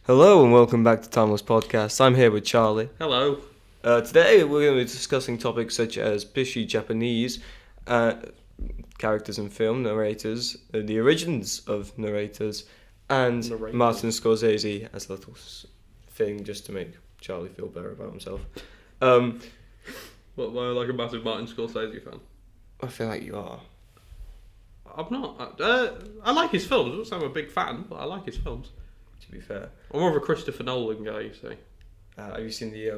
Hello and welcome back to Timeless Podcast. I'm here with Charlie. Hello. Today we're going to be discussing topics such as Bishe Japanese characters in film, narrators, the origins of narrators, and Martin Scorsese as a little thing just to make Charlie feel better about himself. What, why am I like a massive Martin Scorsese fan? I feel like you are. I'm not. I like his films. I wouldn't say I'm a big fan, but I like his films. To be fair. I'm more of a Christopher Nolan guy, you see. Have you seen the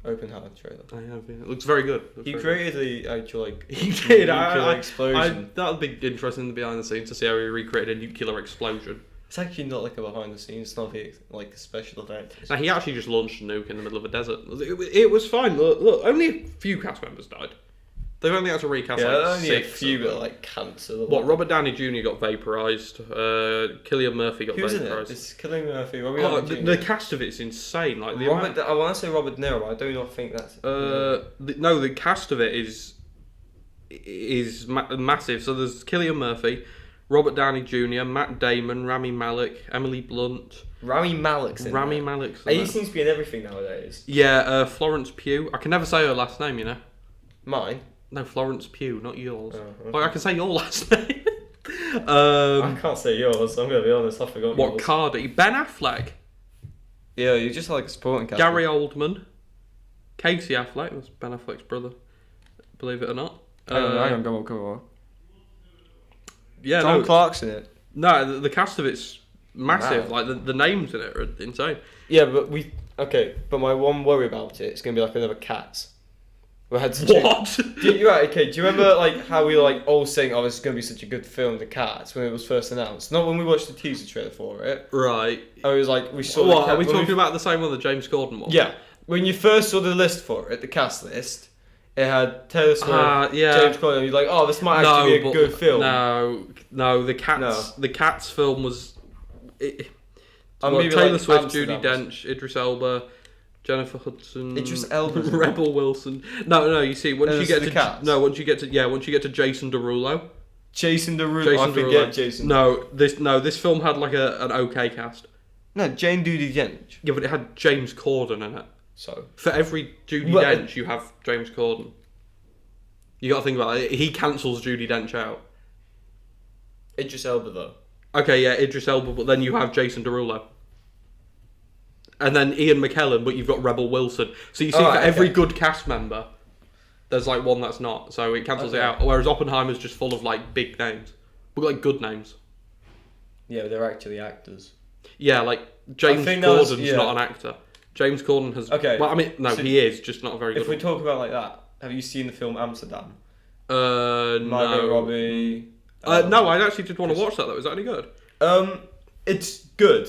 Open Heart trailer? I have, yeah. It looks very good. He created the actual He did. explosion. That would be interesting in the behind the scenes to see how he recreated a nuclear explosion. It's actually not like a behind the scenes. It's not like a special effect. Now, he actually just launched a nuke in the middle of a desert. It was fine. Look, only a few cast members died. They've only had to recast only six. a few got like cancer. What? Robert Downey Jr. got vaporized. Cillian Murphy got vaporized. Who's in it? It's Cillian Murphy. The cast of it's insane. Like I want to say Robert De Niro, but I do not think that's. No, the cast of it is massive. So there's Cillian Murphy, Robert Downey Jr., Matt Damon, Rami Malek, Emily Blunt. Rami Malek's in Rami there. Malek's. He seems to be in everything nowadays. Yeah, Florence Pugh. I can never say her last name. You know. Mine. No, Florence Pugh, not yours. Oh, okay. Like I can say your last name. I can't say yours. I'm gonna be honest. I forgot. What? Yours. Cardy, Ben Affleck. Yeah, you just like a supporting cast. Gary Oldman, Casey Affleck was Ben Affleck's brother. Believe it or not. Hang on, go on. Yeah, John Clark's in it. No, the cast of it's massive. Like the names in it are insane. Yeah, but but my one worry about it's gonna be like another Cats. We had such what? Do you remember like how we were like all saying, "Oh, this is gonna be such a good film," The Cats, when it was first announced? Not when we watched the teaser trailer for it. Right. I was like, we saw. What are we talking about? The same one, the James Corden one? Yeah. When you first saw the list for it, the cast list, it had Taylor Swift, James Corden. And you're like, "Oh, this might actually be a good film." No, the Cats film was. Taylor Swift, Judi Dench, Idris Elba. Jennifer Hudson, Idris Elba, Rebel Wilson. No. You see, once you get to Jason Derulo. Jason Derulo. No, this film had like an okay cast. No, Judi Dench. Yeah, but it had James Corden in it. So for every Judi Dench, you have James Corden. You got to think about it. He cancels Judi Dench out. Idris Elba though. Okay, yeah, Idris Elba, but then you have Jason Derulo. And then Ian McKellen, but you've got Rebel Wilson. So you see, every good cast member, there's like one that's not. So it cancels it out. Whereas Oppenheimer's just full of like big names, but like good names. Yeah, but they're actually actors. Yeah, like James Corden's not an actor. James Corden has. Okay. Well, I mean, no, he is just not a very good. If we talk about like that, have you seen the film Amsterdam? Margot Robbie. No, I actually did want to watch that though. Is that any good? It's good.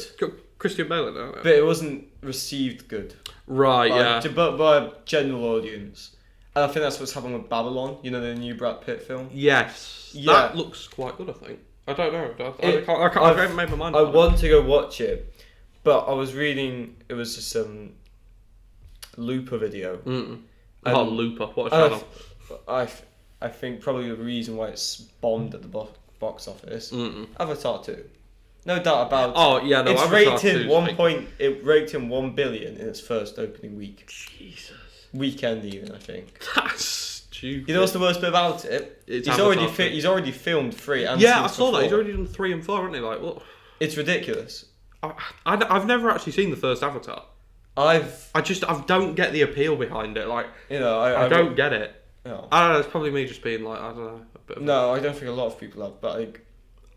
Christian Bale in it, but it wasn't received good. Right, by a general audience. And I think that's what's happening with Babylon, you know, the new Brad Pitt film? Yes. Yeah. That looks quite good, I think. I don't know. I haven't made my mind up. I want to go watch it, but I was reading, it was just some Looper video. Looper, what a channel. I think probably the reason why it's bombed at the box office. Avatar 2. No doubt about it. Oh yeah, no. It raked in 1 billion in its first opening week. Jesus. Weekend even, I think. That's stupid. You know what's the worst bit about it? He's already filmed 3 and I saw that. He's already done 3 and 4, hasn't he? Like what? It's ridiculous. I've never actually seen the first Avatar. I don't get the appeal behind it. Like I don't get it. No. I don't know. It's probably me just being like I don't know. No, I don't think a lot of people have, but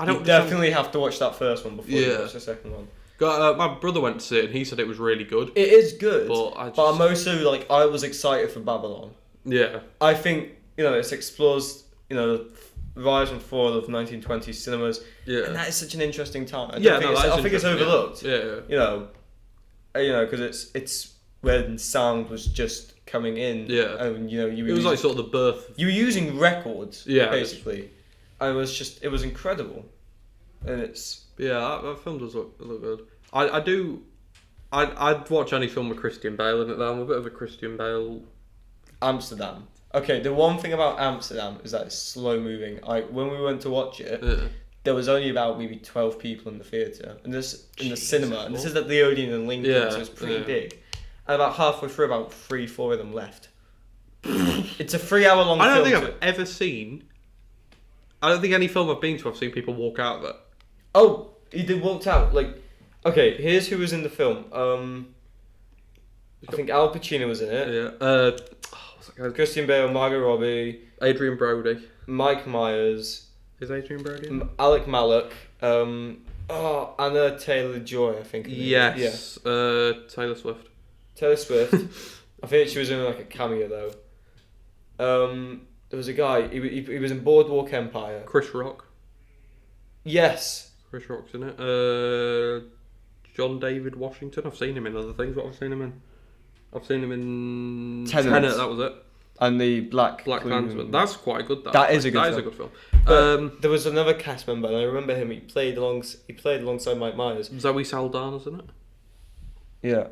you definitely have to watch that first one before you watch the second one. My brother went to see it and he said it was really good. It is good, but I'm also like I was excited for Babylon. Yeah, I think it explores the rise and fall of 1920s cinemas. Yeah, and that is such an interesting time. I think it's overlooked. Yeah. Because it's when sound was just coming in. Yeah, and it was like sort of the birth. You were using records. Yeah, basically. It was incredible, and it's that film does look good. I'd watch any film with Christian Bale in it though. I'm a bit of a Christian Bale. Amsterdam. Okay, the one thing about Amsterdam is that it's slow moving. When we went to watch it, there was only about maybe 12 people in the theatre, and this in the cinema, and this is what? at the Odeon in Lincoln, Yeah, so it's pretty yeah. big. And about halfway through, about 3-4 of them left. It's a 3-hour long film. I don't think I've ever seen. I don't think any film I've been to, I've seen people walk out of it. Oh, he did walked out. Like, okay, here's who was in the film. I think Al Pacino was in it. Yeah. What's that guy? Christian Bale, Margot Robbie, Adrian Brody. Mike Myers, Is Adrian Brody? Alec Malloch, Anna Taylor-Joy, I think. Yes. Yeah. Taylor Swift. Taylor Swift. I think she was in like a cameo though. There was a guy. He was in Boardwalk Empire. Chris Rock. Yes. Chris Rock's in it. John David Washington. I've seen him in other things. What have I seen him in? I've seen him in Tenet. That was it. And the Black Klansman. That's quite good. That is a good film. That is a good film. There was another cast member, and I remember him. He played alongside Mike Myers. Zoe Saldana's in it. Yeah.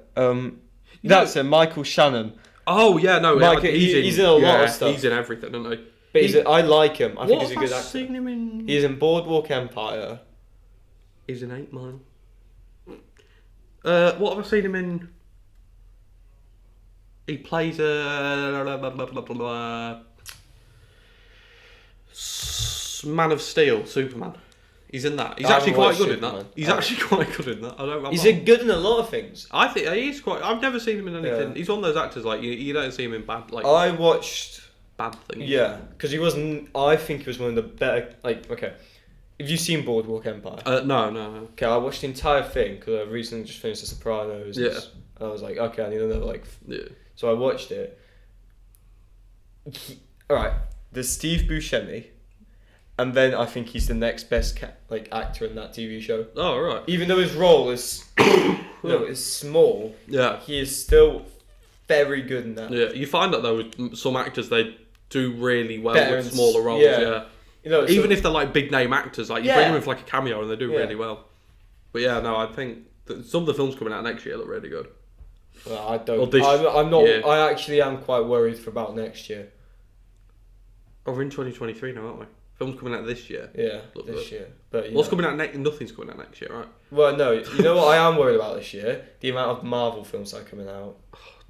That's it. Michael Shannon. Oh yeah, no. He's in a lot of stuff. He's in everything, isn't he? But I like him. I think he's a good actor. What have I seen him in? He's in Boardwalk Empire. He's in 8 Mile. What have I seen him in? He plays Man of Steel, Superman. He's in that. He's actually quite good in that. He's actually quite good in that. He's good in a lot of things. I think he's quite. I've never seen him in anything. Yeah. He's one of those actors like you don't see him in bad like. I watched bad things. Yeah, because he wasn't. I think he was one of the better. Like, okay, have you seen Boardwalk Empire? No. Okay, I watched the entire thing because I recently just finished The Sopranos. Yeah. And I was like, okay, I need another like. Yeah. So I watched it. Alright, there's Steve Buscemi, and then I think he's the next best actor in that TV show. Oh, right. Even though his role is is small, yeah, he is still very good in that. Yeah, you find that though with some actors they do really well Better with smaller roles. Yeah. You know, even if they're like big name actors, like you bring them in for like a cameo and they do really well. But yeah, no, I think that some of the films coming out next year look really good. Well, I don't. I'm not. Yeah. I actually am quite worried for about next year. Oh, we're in 2023 now, aren't we? Films coming out this year. Yeah, this year. But what's coming out next? Nothing's coming out next year, right? Well, no. You know what I am worried about this year? The amount of Marvel films that are coming out.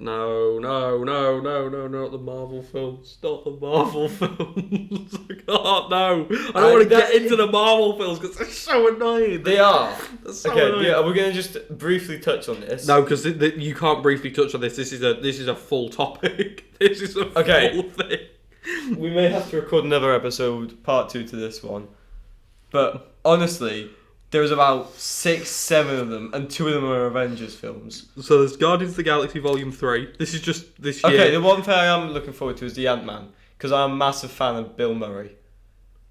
No, not the Marvel films. Not the Marvel films. Oh, no. I don't want to get into the Marvel films because they're so annoying. They are. They're so annoying. Yeah, we're going to just briefly touch on this. No, because you can't briefly touch on this. This is a full topic. This is a full thing. We may have to record another episode, part 2 to this one. But honestly, there's about 6-7 of them, and 2 of them are Avengers films. So there's Guardians of the Galaxy Volume 3. This is just this year. Okay, the one thing I am looking forward to is the Ant-Man, because I'm a massive fan of Bill Murray.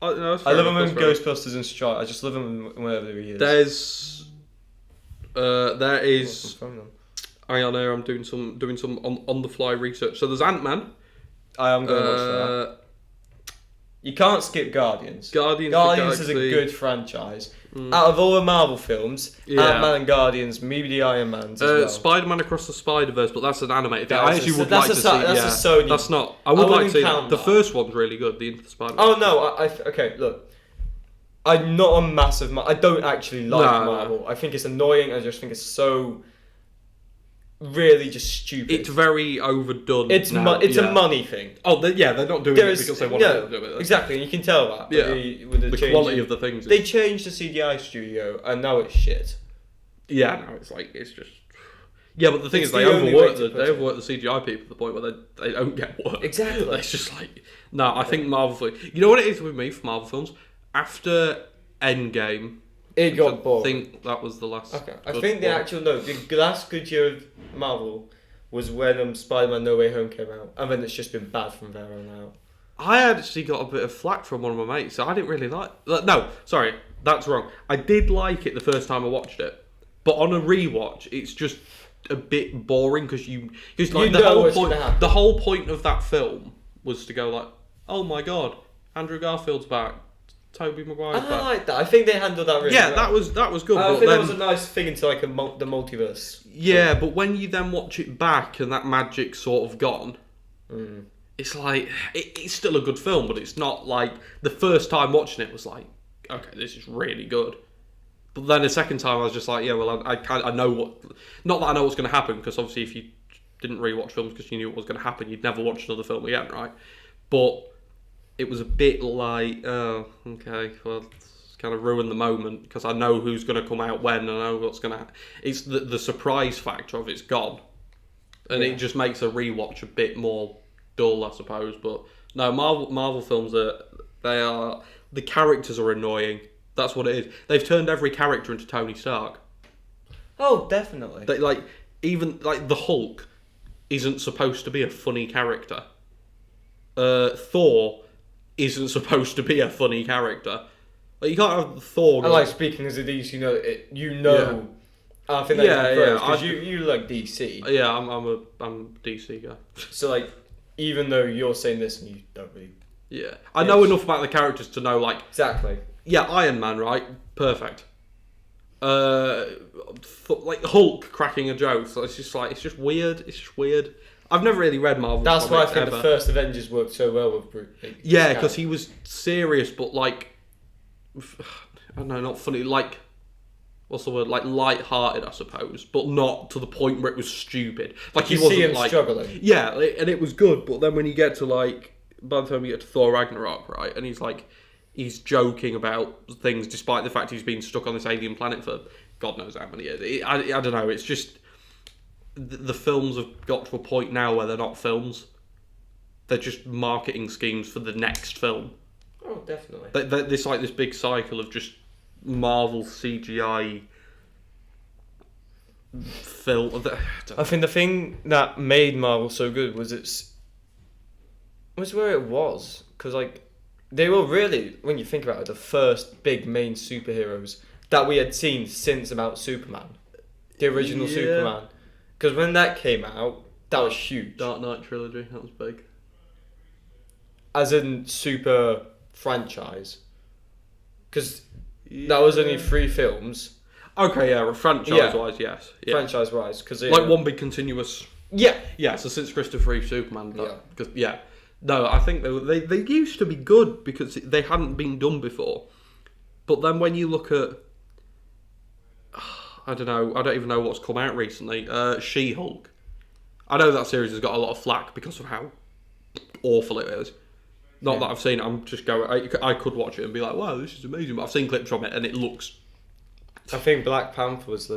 I love him in Ghostbusters and Strike. I just love him whenever he is. There is. Hang on here, I'm doing some on the fly research. So there's Ant-Man. I am going to watch that. You can't skip Guardians. Guardians is a good franchise. Out of all the Marvel films, Ant-Man and Guardians, maybe the Iron Mans as well. Spider-Man Across the Spider-Verse, but that's an animated thing. I actually would like to see. That's a Sony. That's not. I would like to see that. The first one's really good. The Into the Spider-Man. Oh no! Okay, look. I'm not a massive. I don't actually like Marvel. I think it's annoying. I just think it's so. Really, just stupid. It's very overdone. It's a money thing. Oh, they're not doing it because they want to do it. Exactly, and you can tell that. With the quality of the things. They changed the CGI studio, and now it's shit. Yeah, no, it's just. Yeah, but the thing is, they overwork the CGI people to the point where they don't get work. Exactly. It's just like I think Marvel. You know what it is with me for Marvel films? After Endgame. It got boring. I think that was the last. Okay. I think the last good year of Marvel was when Spider-Man No Way Home came out, and then it's just been bad from there on out. I actually got a bit of flack from one of my mates, so I didn't really like. No, sorry, that's wrong. I did like it the first time I watched it, but on a rewatch, it's just a bit boring because the whole point of that film was to go like, oh my god, Andrew Garfield's back. Tobey Maguire's back. I like that. I think they handled that really well. that was good. I think that was a nice thing into like the multiverse. Yeah, but when you then watch it back and that magic's sort of gone, it's like it's still a good film, but it's not like the first time watching it was like, okay, this is really good. But then the second time, I was just like, yeah, well, I know what... Not that I know what's going to happen, because obviously if you didn't rewatch films because you knew what was going to happen, you'd never watch another film again, right? But it was a bit like, oh, okay, well, it's kind of ruined the moment, because I know who's going to come out when, and I know what's going to happen. It's the surprise factor of it's gone. And it just makes a rewatch a bit more dull, I suppose. But no, Marvel films the characters are annoying. That's what it is. They've turned every character into Tony Stark. Oh, definitely. Even the Hulk isn't supposed to be a funny character. Thor isn't supposed to be a funny character. Like, you can't have Thor. I like speaking as a DC. Yeah. I think that's because you like DC. Yeah, I'm a DC guy. So like, even though you're saying this and you don't really. Yeah, I know enough about the characters to know like exactly. Yeah, Iron Man, right? Perfect. Like Hulk cracking a joke. So it's just weird. It's just weird. I've never really read Marvel. That's why I think the first Avengers worked so well with Bruce. Yeah, because he was serious, but like, I don't know, not funny. Like, what's the word? Like light-hearted, I suppose, but not to the point where it was stupid. Like he wasn't see him like struggling. Yeah, and it was good. But then when you get to like, by the time you get to Thor Ragnarok, right, and he's joking about things despite the fact he's been stuck on this alien planet for God knows how many years. I don't know. It's just the films have got to a point now where they're not films. They're just marketing schemes for the next film. Oh, definitely. There's like this big cycle of just Marvel CGI film. I think the thing that made Marvel so good was where it was, because like they were really, when you think about it, the first big main superheroes that we had seen since about Superman, the original Superman. Because when that came out, that was huge. Dark Knight trilogy, that was big. As in super franchise. Because that was only 3 films. Okay, yeah, franchise-wise, yes. Yeah. Franchise-wise. Cause like one big continuous... Yeah. Yeah, so since Christopher Reeve Superman... No, I think they used to be good because they hadn't been done before. But then when you look at... I don't know. I don't even know what's come out recently. She-Hulk. I know that series has got a lot of flack because of how awful it is. Not that I've seen it. I'm just going. I could watch it and be like, "Wow, this is amazing." But I've seen clips from it and it looks. I think Black Panther was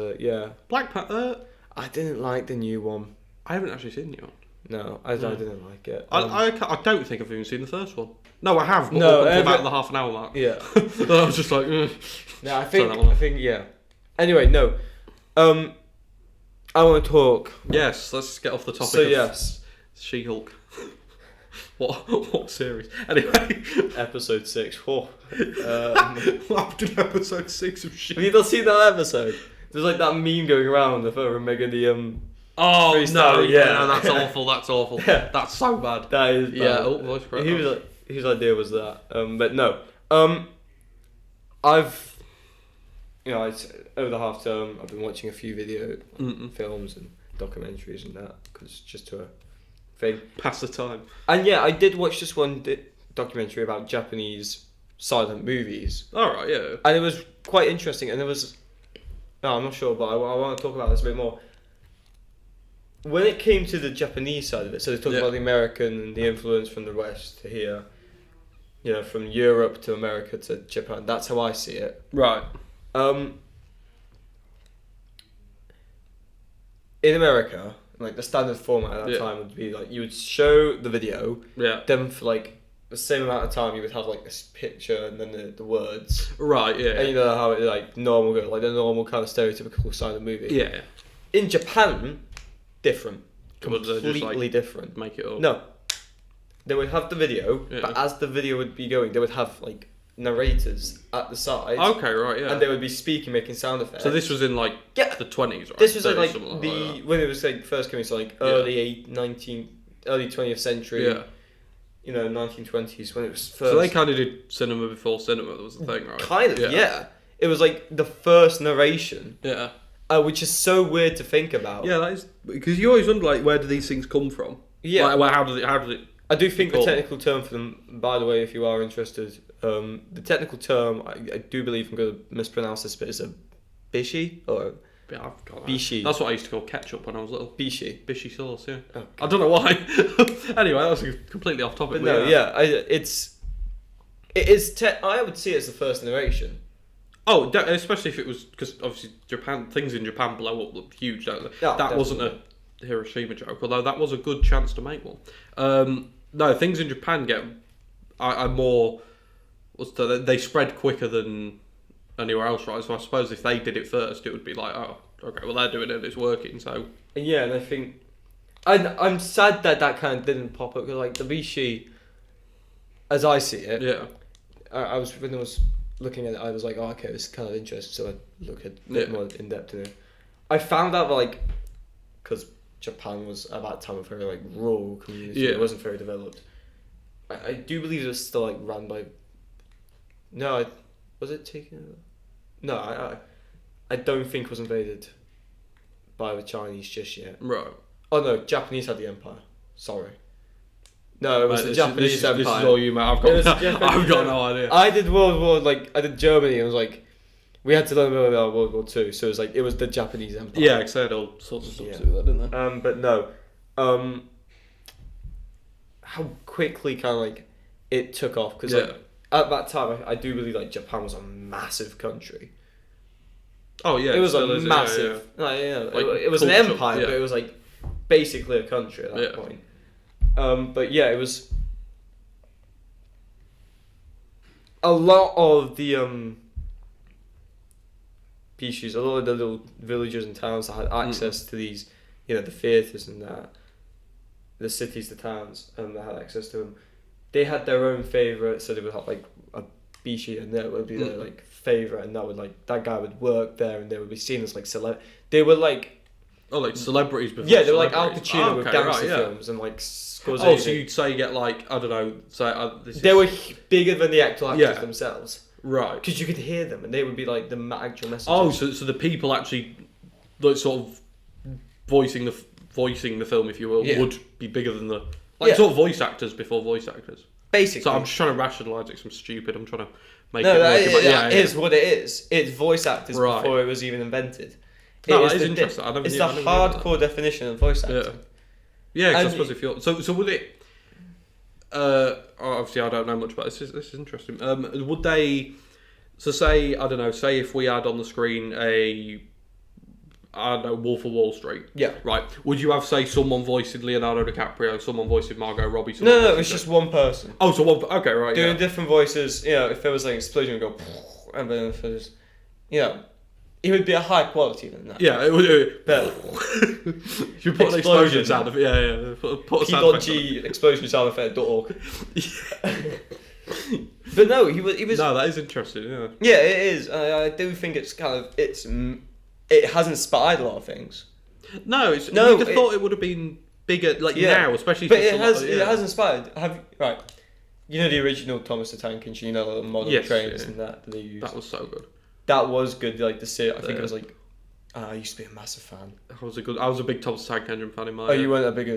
Black Panther. I didn't like the new one. I haven't actually seen the new one. No, I didn't like it. I don't think I've even seen the first one. No, I have. But no, about the half an hour mark. Yeah. I was just like. No, I think yeah. Anyway, no. I want to talk. Yes, let's get off the topic. So of yes, She-Hulk. What series? Anyway, episode 6. What happened in episode 6 of She-Hulk? Have you not seen that episode? There's like that meme going around of her and Megan the Oh no! Yeah, no, that's awful. That's awful. Yeah. That's so bad. That is bad. Yeah. Oh, voice crack. Whose idea was that? But no. I've. Over the half term, I've been watching a few films and documentaries and that, because just to a thing. Pass the time. And yeah, I did watch this one documentary about Japanese silent movies. Alright, yeah. And it was quite interesting, and there was... No, I'm not sure, but I want to talk about this a bit more. When it came to the Japanese side of it, so they talked about the American and the influence from the West to here, from Europe to America to Japan, that's how I see it. Right. In America, like the standard format at that time would be like you would show the video, then for like the same amount of time you would have like this picture and then the words. Right, yeah. And you know how it like the normal kind of stereotypical silent movie. Yeah. In Japan, different. Completely just, different. Make it up. No. They would have the video, but as the video would be going, they would have like narrators at the side. Okay, right, yeah. And they would be speaking, making sound effects. So this was in like the 20s, right? This was like when it was like first coming, so like early 20th century. Yeah. 1920s when it was first. So they kind of did cinema before cinema. That was the thing, right? Kind of, yeah. It was like the first narration. Yeah. Which is so weird to think about. Yeah, that is because you always wonder like where do these things come from? Yeah. Like, how does it I do think the technical term for them, by the way, if you are interested, the technical term, I do believe I'm going to mispronounce this, but it's a Bishe or Bishe. That's what I used to call ketchup when I was little. Bishe. Bishe sauce, yeah. Okay. I don't know why. Anyway, that's completely off topic. But no, it is. I would see it as the first narration. Oh, especially if it was, because obviously things in Japan blow up huge, don't they? Yeah, that wasn't a Hiroshima joke, although that was a good chance to make one. No, things in Japan are more. They spread quicker than anywhere else, right? So I suppose if they did it first, it would be like, oh, okay, well they're doing it, it's working. So yeah, and I think I'm sad that kind of didn't pop up because like the Bishe, as I see it, yeah, when I was looking at it, I was like, oh, okay, this is kind of interesting. So I look at a bit more in depth in it. I found out like because Japan was at that time a very like rural community. It wasn't very developed. I do believe it was still like run by. No, was it taken over? No, I don't think it was invaded by the Chinese just yet. Right. Oh no, Japanese had the empire. Sorry. No, it was the Japanese empire. This is all you, mate. I've got no idea. I did I did Germany, and it was like, we had to learn about World War II, so it was the Japanese empire. Yeah, because they had all sorts of stuff to do with that, didn't they? But no, how quickly kind of like it took off, because like, at that time, I do believe like Japan was a massive country. Oh yeah, it was a massive. Like, it was an empire, but it was like basically a country at that point. But yeah, it was a lot of the Bishes, a lot of the little villages and towns that had access to these, the theatres and that, the cities, the towns, that had access to them. They had their own favourite, so they would have like a Bishe, and that would be their like favourite, and that guy would work there, and they would be seen as like They were like celebrities before. Yeah, they were like Al Pacino with gangster films and like Scorsese. Oh, so you'd say you get like, I don't know, they were bigger than the actual actors themselves. Right. Because you could hear them, and they would be like the actual messages. Oh, so the people actually, like, sort of voicing the film, if you will, would be bigger than the sort of voice actors before voice actors. Basically. So I'm just trying to rationalise it. 'Cause I'm stupid. I'm trying to make that is what it is. It's voice actors before it was even invented. That is interesting. It's the hardcore definition of voice acting. Yeah, because I suppose if you're so would it? Obviously, I don't know much about this. This is interesting. Would they? So say if we had on the screen Wolf of Wall Street. Yeah. Right. Would you have someone voicing Leonardo DiCaprio, someone voicing Margot Robbie? No, it's just one person. Oh, so one. Okay, right. Doing different voices. If there was like an explosion, it would go, and then if there's, it would be a high quality than that. Yeah, it would. But you put an explosion sound effect. Yeah. Put a sound effect. explosion sound effect.org. But no, he was. No, that is interesting. Yeah. Yeah, it is. I do think it's it has inspired a lot of things. No, you'd have thought it would have been bigger, now, especially. But it has inspired. The original Thomas the Tank Engine, the model trains and that they used. That was so good. That was good. Like to see it, I think it was like. I used to be a massive fan. I was a big Thomas the Tank Engine fan in my. Oh, you weren't big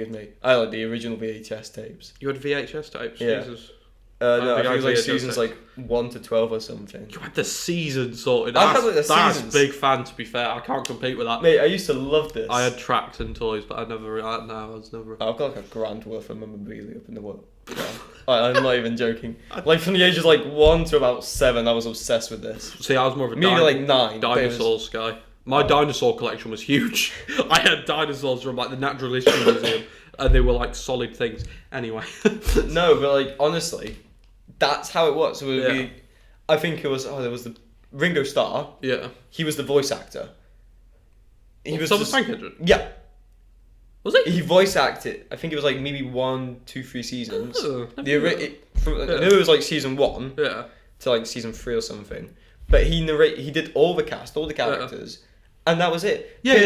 as me. I like the original VHS tapes. You had VHS tapes. Yeah. Jesus. No, I think it was like seasons like 1 to 12 or something. You had the season sorted. That's big fan, to be fair. I can't compete with that. Mate, I used to love this. I had tracks and toys, but I was never. I've got like $1,000 worth of memorabilia up in the world. Yeah. I'm not even joking. Like from the ages of like 1 to about 7, I was obsessed with this. See, I was more of a like 9 dinosaurs guy. My dinosaur collection was huge. I had dinosaurs from like the Natural History Museum, and they were like solid things. Anyway. No, but like honestly. That's how it was. So I think it was. There was the Ringo Starr. Yeah. He was the voice actor. He was Thomas Tank Engine? Yeah. Was he? He voice acted. I think it was like maybe 1, 2, 3 seasons. I know it was like season 1. Yeah. To like season 3 or something. But he did all the cast, all the characters. Yeah. And that was it. Yeah,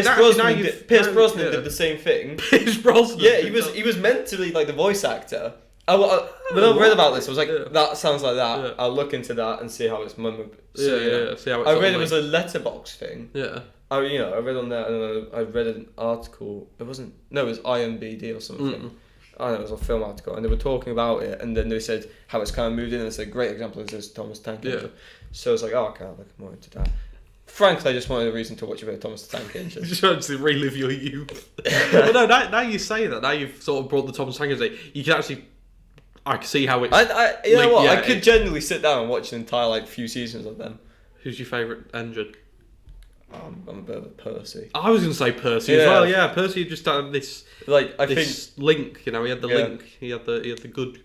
Pierce Brosnan did the same thing. Pierce Brosnan. Yeah, he was meant to be like the voice actor. When I read about this, I was like, that sounds like that. Yeah. I'll look into that and see how it's memorable. So, see how it's I read it was a letterbox thing. Yeah. I read on there, and I read an article. It was IMBD or something. I don't know, it was a film article, and they were talking about it, and then they said how it's kind of moved in, and it's a great example of this Thomas the Tank Engine. So it's like, oh, okay, I'll look more into that. Frankly, I just wanted a reason to watch a bit of Thomas the Tank Engine. Just trying to relive your youth. But no, now you say that, now you've sort of brought the Thomas the Tank Engine, you can actually... I can see how it's... you know what, I could genuinely sit down and watch an entire few seasons of them. Who's your favourite engine? I'm a bit of a Percy. I was going to say Percy as well. Yeah, Percy just had this this link. You know, he had the link. He had the good.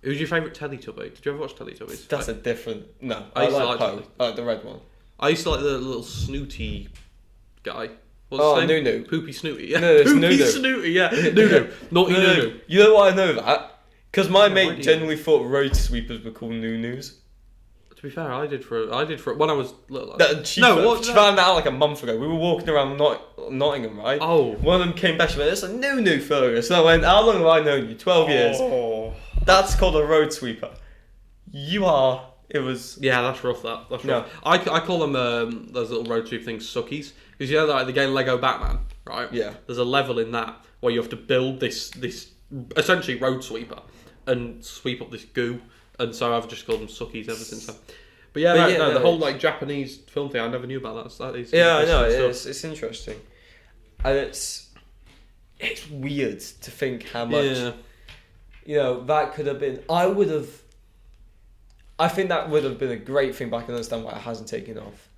Who's your favourite Teletubby? Did you ever watch Teletubbies? That's a different. No, I like Poe. I like the red one. I used to like the little snooty guy. What's his name? Nunu. Poopy Snooty. Yeah. No, it's Poopy Nunu. Snooty. Yeah, Nunu. Naughty Nunu. You know why I know that? Because my mate genuinely thought road sweepers were called Nunus. To be fair, I did for when I was little. She found out like a month ago. We were walking around Nottingham, right? Oh. One of them came back and went, "It's a Nunu, Fergus." And I went, "How long have I known you? 12 years." That's called a road sweeper. You are. It was. Yeah, that's rough. That's rough. I call them those little road sweep things suckies, because you know like the game Lego Batman, right? Yeah. There's a level in that where you have to build this essentially road sweeper and sweep up this goo. And so I've just called them suckies ever since then. But the whole Japanese film thing, I never knew about that. That is I know, it's interesting. And it's weird to think how much, that could have been, I think that would have been a great thing, but I can understand why it hasn't taken off.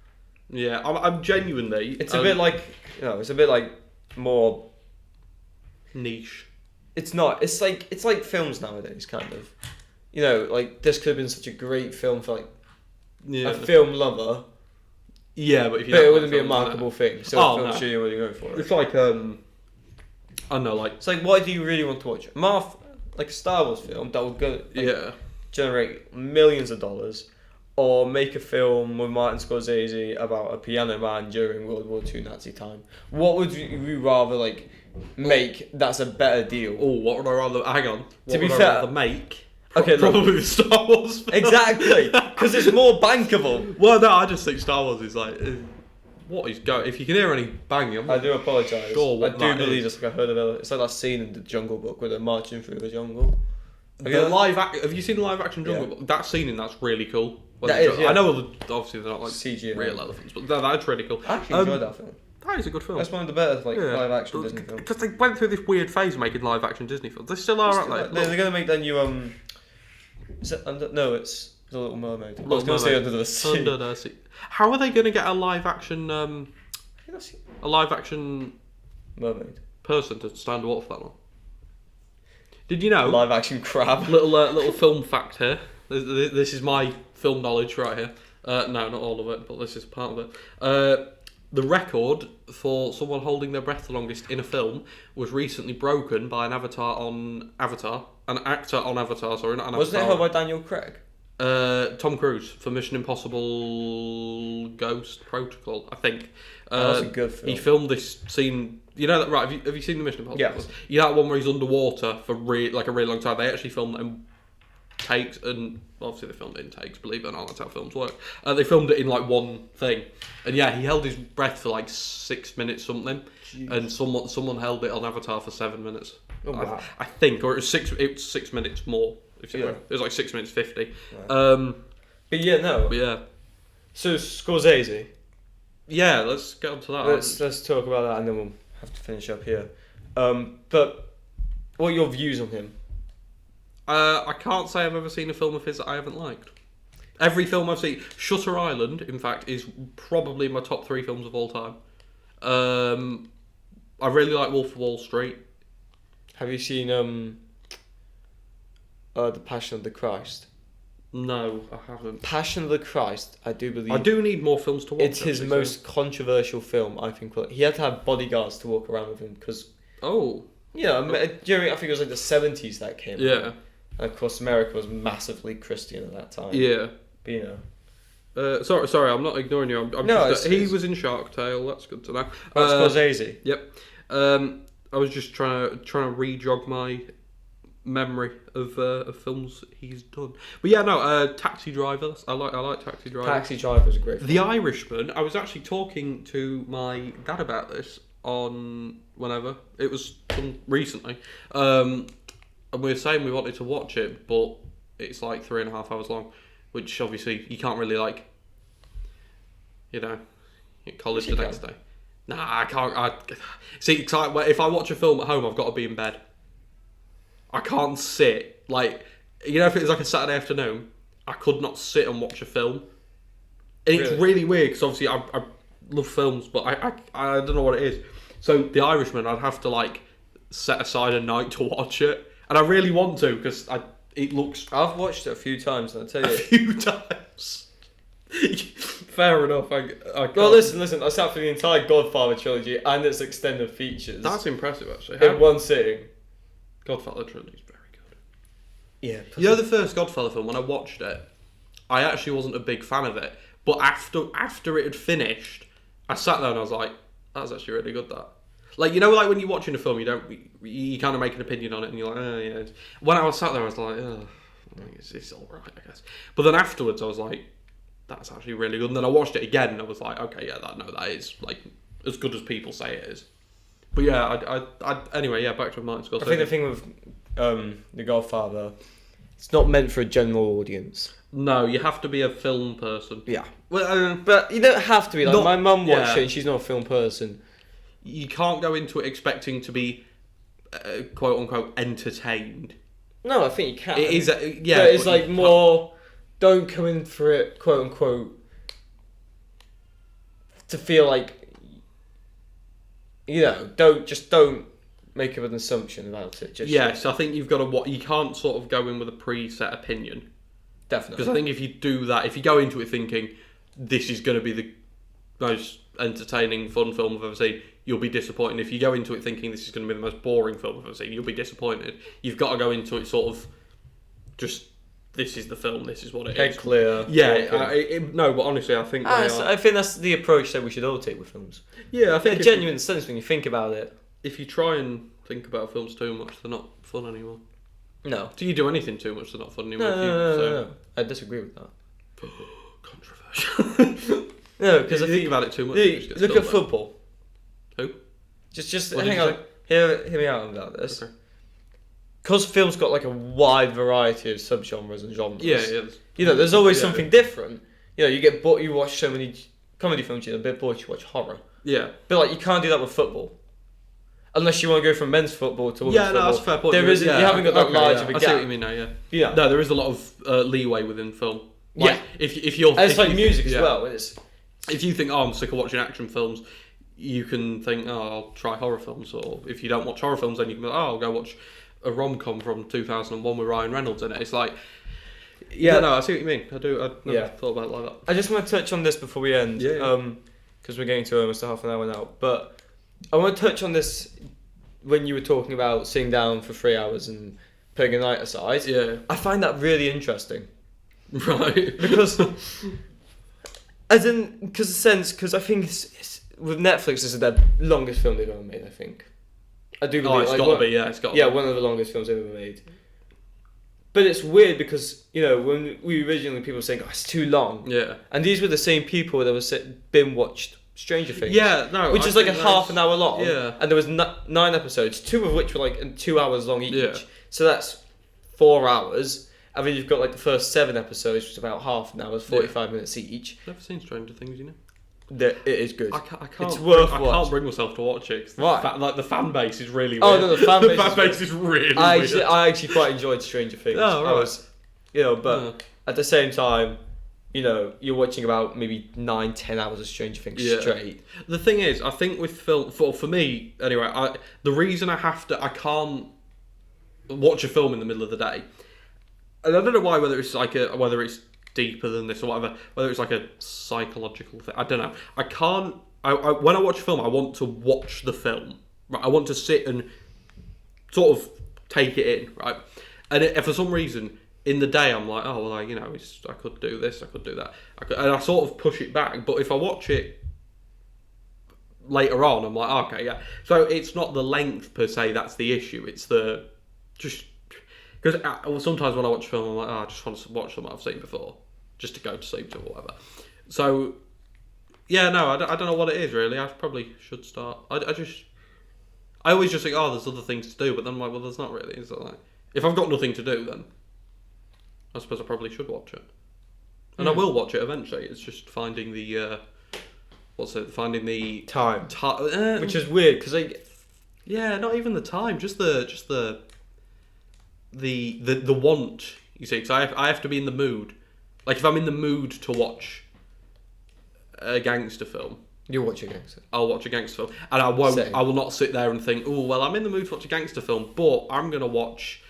Yeah, I'm genuinely... It's a bit like, it's a bit like more... niche. It's not, it's like films nowadays, kind of. This could have been such a great film for a film lover. Yeah, but it wouldn't be a marketable thing. So film studio wouldn't go for it. It's like I don't know, it's like, why do you really want to watch it? Like a Star Wars film that would go generate millions of dollars, or make a film with Martin Scorsese about a piano man during World War II Nazi time. What would you rather make? That's a better deal. Oh, what would I rather? Hang on. To be fair, rather make. Okay, probably the Star Wars film. Exactly, because it's more bankable. Well, no, I just think Star Wars is what is going. If you can hear any banging, I do apologise. Sure, I do believe it's I heard of it. It's like that scene in the Jungle Book where they're marching through the jungle. Have you seen the live action Jungle Book? That scene in that's really cool. I know obviously they're not CG real elephants, but that's really cool. I actually enjoyed that film. That is a good film. That's one of the better live action Disney films. Because they went through this weird phase of making live action Disney films. They still are, aren't they? They're going to make that new Is it it's The Little Mermaid. I was going to say Under the Sea. Under the Sea. How are they going to get a live action mermaid person to stand water for that long? Did you know? Live action crab. Little film fact here. This is my film knowledge right here. No, not all of it, but this is part of it. The record for someone holding their breath the longest in a film was recently broken by an actor on Avatar. Sorry, not an Avatar. Wasn't it held by Daniel Craig? Tom Cruise for Mission Impossible Ghost Protocol, I think. That was a good film. He filmed this scene. You know that, right? Have you seen the Mission Impossible? Yes. You know that one where he's underwater for a really long time. They actually filmed it in takes, and obviously they filmed it in takes. Believe it or not, that's how films work. They filmed it in one thing, and he held his breath for 6 minutes something, Jeez. And someone held it on Avatar for 7 minutes. Oh, wow. I think, or it was 6 minutes more. It was 6 minutes 50. Right. But yeah. So Scorsese. Yeah, let's get on to that. Let's talk about that, and then we'll have to finish up here. But what are your views on him? I can't say I've ever seen a film of his that I haven't liked. Every film I've seen, Shutter Island, in fact, is probably my top 3 films of all time. I really like Wolf of Wall Street. Have you seen The Passion of the Christ? No, I haven't. Passion of the Christ, I do believe. I do need more films to watch. It's his most controversial film, I think. He had to have bodyguards to walk around with him because. Oh. Yeah, during I think it was the 70s that came. Yeah. And of course, America was massively Christian at that time. Yeah. But sorry, I'm not ignoring you. He was in Shark Tale. That's good to know. Scorsese. Yep. I was just trying to re-jog my memory of films he's done. But Taxi Driver. I like Taxi Driver. Taxi Driver is a great film. The Irishman. I was actually talking to my dad about this on whenever it was recently. and we were saying we wanted to watch it, but it's like 3.5 hours long, which obviously you can't really like, at college the next day. Nah, I can't. See, if I watch a film at home, I've got to be in bed. I can't sit if it was like a Saturday afternoon, I could not sit and watch a film. And it's really weird because obviously I love films, but I don't know what it is. So The Irishman, I'd have to set aside a night to watch it, and I really want to because it looks. I've watched it a few times, and I tell you, a few times. Fair enough. Well, listen. I sat for the entire Godfather trilogy and its extended features. That's impressive, actually. In one sitting. Godfather trilogy is very good. Yeah. The first Godfather film, when I watched it, I actually wasn't a big fan of it. But after it had finished, I sat there and I was like, "That's actually really good." That, when you're watching a film, you kind of make an opinion on it, and you're like, "Oh yeah." When I was sat there, I was like, "Oh, it's all right, I guess." But then afterwards, I was like, "That's actually really good." And then I watched it again, and I was like, "Okay, yeah, that is as good as people say it is." But yeah, anyway, back to Martin Scorsese. I think the thing with The Godfather, it's not meant for a general audience. No, you have to be a film person. Yeah. Well, but you don't have to be. My mum watched it, and she's not a film person. You can't go into it expecting to be, quote unquote, entertained. No, I think you can. It is, but it's more. Don't come in for it, quote unquote, to feel don't make an assumption about it. So I think you've got to. You can't sort of go in with a preset opinion. Definitely. Because I think if you do that, if you go into it thinking this is going to be the most entertaining, fun film I've ever seen, you'll be disappointed. If you go into it thinking this is going to be the most boring film I've ever seen, you'll be disappointed. You've got to go into it sort of just, this is the film, this is what it is. Head clear. Yeah, no, but honestly, I think I think that's the approach that we should all take with films. Yeah, I think in a genuine sense when you think about it. If you try and think about films too much, they're not fun anymore. No. Do you do anything too much? They're not fun anymore. No. I disagree with that. Controversial. No, because I think about it too much. Look at football. Who? Just hang on. Hear me out about this. Okay. Because film's got a wide variety of subgenres and genres. Yeah. There's always something different. You get bored. You watch so many comedy films. You're a bit bored. You watch horror. Yeah. But you can't do that with football. Unless you want to go from men's football to women's football. Yeah, that's a fair point. You haven't got that large of a gap. I see what you mean now, yeah. No, there is a lot of leeway within film. If you're... And it's music as well. If you think, I'm sick of watching action films, you can think, I'll try horror films. Or if you don't watch horror films, then you can be I'll go watch a rom-com from 2001 with Ryan Reynolds in it. It's I see what you mean. I never thought about it like that. I just want to touch on this before we end. Because we're getting to almost a half an hour now. But I want to touch on this when you were talking about sitting down for 3 hours and putting a night aside. Yeah. I find that really interesting. Right. Because I think it's, with Netflix, this is their longest film they've ever made, I think. I do believe it's got to be, it's got to be. Yeah, one of the longest films they've ever made. But it's weird because, when we originally, people were saying, it's too long. Yeah. And these were the same people that were watched Stranger Things. Yeah, no. Which is a half an hour long. Yeah. And there was 9 episodes, 2 of which were 2 hours long each. Yeah. So that's 4 hours. And then you've got the first 7 episodes, which is about half an hour, 45 minutes each. Never seen Stranger Things, It is good. I can't. It's worth I watching. can't bring myself to watch it. Right. The fan base is really weird. Oh no, the fan base is really weird. I actually quite enjoyed Stranger Things. Oh, right. But at the same time, you're watching about maybe 9-10 hours of Stranger Things straight. The thing is, I think with film, for me anyway, the reason I can't watch a film in the middle of the day, and I don't know why, whether it's deeper than this or whatever, whether it's a psychological thing, I don't know. I can't. When I watch a film, I want to watch the film. Right, I want to sit and sort of take it in, right? And if for some reason in the day I'm like, I could do this, I could do that, and I sort of push it back. But if I watch it later on, I'm like, okay, yeah. So it's not the length per se that's the issue. It's because sometimes when I watch a film, I'm like, I just want to watch something I've seen before, just to go to sleep to or whatever. So yeah, no, I don't know what it is really. I probably should start. I always just think, there's other things to do, but then I'm like, well, there's not really. It's If I've got nothing to do, then I suppose I probably should watch it. And I will watch it eventually. It's just finding the finding the time, which is weird because not even the time, just the want. You see, because I have to be in the mood. Like if I'm in the mood to watch a gangster film, you watch a gangster. I'll watch a gangster film, and I won't. Same. I will not sit there and think, oh well, I'm in the mood to watch a gangster film, but I'm gonna watch.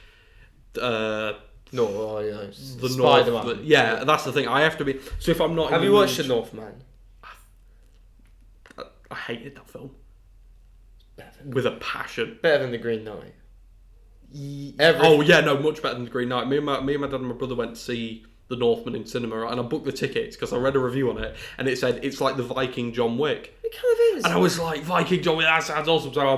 The Northman. Yeah, that's the thing. I have to be. So if I'm not, have you watched the Northman? I hated that film with a passion. Better than the Green Knight. Much better than the Green Knight. Me and my dad and my brother went to see the Northman in cinema, right? And I booked the tickets because I read a review on it, and it said it's like the Viking John Wick. It kind of is. And I was like, Viking John Wick, that sounds awesome. So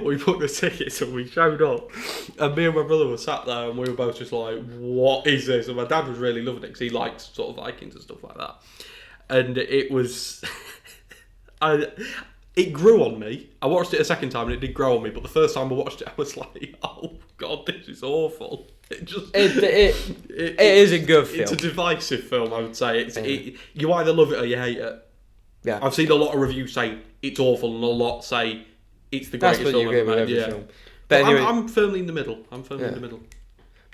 we booked the tickets and we showed up, and me and my brother were sat there, and we were both just like, what is this? And my dad was really loving it because he likes sort of Vikings and stuff like that. And it was, it grew on me. I watched it a second time and it did grow on me, but the first time I watched it, I was like, oh God, this is awful. It is a good film. It's a divisive film, I would say. You either love it or you hate it. Yeah. I've seen a lot of reviews say it's awful and a lot say it's the greatest film ever made. Film. But anyway, I'm firmly in the middle. But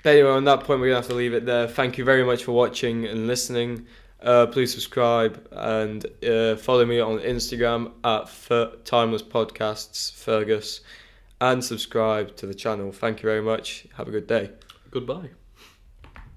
anyway, on that point, we're going to have to leave it there. Thank you very much for watching and listening. Please subscribe and follow me on Instagram at Timeless Podcasts Fergus, and subscribe to the channel. Thank you very much. Have a good day. Goodbye.